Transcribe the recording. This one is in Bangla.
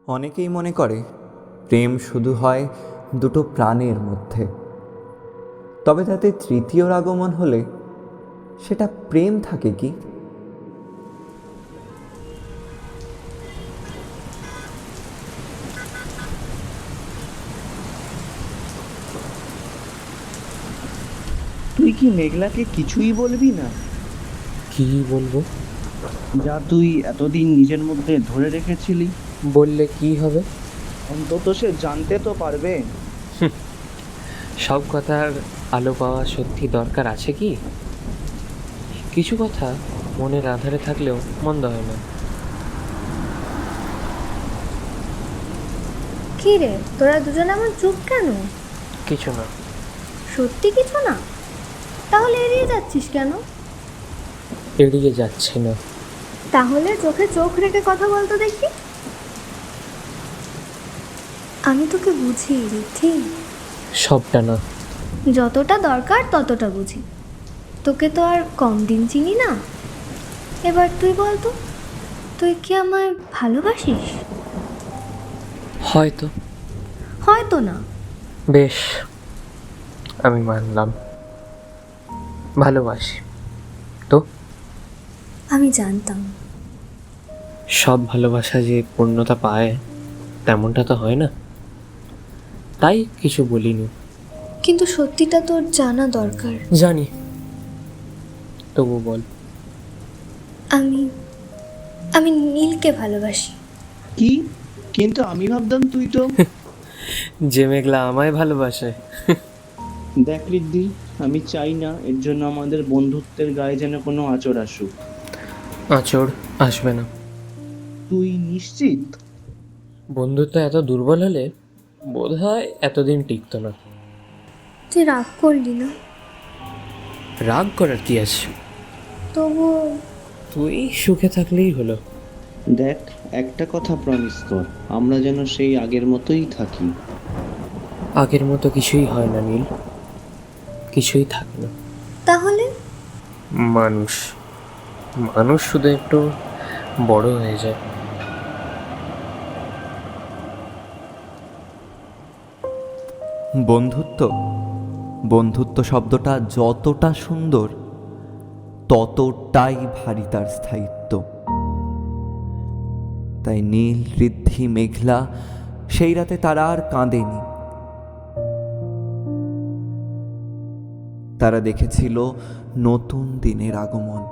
অনেকেই মনে করে প্রেম শুধু হয় দুটো প্রাণের মধ্যে, তবে তাতে তৃতীয়র আগমন হলে সেটা প্রেম থাকে কি? তুই কি মেঘলাকে কিছুই বলবি না? কি বলবো? যা তুই এতদিন নিজের মধ্যে ধরে রেখেছিলি, বললে কি হবে? অন্তত সে জানতে তো পারবে। সব কথার আলো পাওয়া সত্যি দরকার আছে কি? কিছু কথা মনের আধারে থাকলেও মন্দ হয় না। কি রে, তোরা দুজন এমন চুপ কেন? কিছু না। সত্যি কিছু না? তাহলে এড়িয়ে যাচ্ছিস কেন? এড়িয়ে যাচ্ছে না। তাহলে চোখে চোখ রেখে কথা বলতো দেখি। আমি তোকে বুঝি রিথি, সবটা না। যতটা দরকার ততটা বুঝি। তোকে তো আর কম দিন চিনি না। এবার তুই বলতো, তুই কি আমায় ভালোবাসিস? হয়তো। হয়তো না। বেশ, আমি মানলাম, ভালোবাসি। তো আমি জানতাম। সব ভালোবাসা যে পূর্ণতা পায় তেমনটা তো হয় না, তাই কিছু বলিনি। কিন্তু সত্যিটা তোর জানা দরকার। জানি, তবু বল। আমি আমি নীলকে ভালোবাসি। কি? কিন্তু আমি ভাবতাম তুই তো যে মেঘলা আমায় ভালোবাসে। দেখ রিদ্ধি, আমি চাই না এর জন্য আমাদের বন্ধুত্বের গায়ে যেন কোনো আঁচড় আসুক। আঁচড় আসবে না। তুই নিশ্চিত? বন্ধুত্ব এত দুর্বল হলে বোধ হয় এতদিন টিকতো না। তুই রাগ করলি না? রাগ করার কি আছে? তবু তুই সুখে থাকলেই হলো। দেখ, একটা কথা প্রমিস কর, আমরা যেন সেই আগের মতোই থাকি। আগের মতো কিছুই হয় না নীল, কিছুই থাকে না। তাহলে মানুষ মানুষ শুধু একটু বড় হয়ে যায়। বন্ধুত্ব বন্ধুত্ব শব্দটা যতটা সুন্দর ততটাই ভারী তার স্থায়িত্ব। তাই নীল, ঋদ্ধি, মেঘলা সেই রাতে তারা আর কাঁদেনি। তারা দেখেছিল নতুন দিনের আগমন।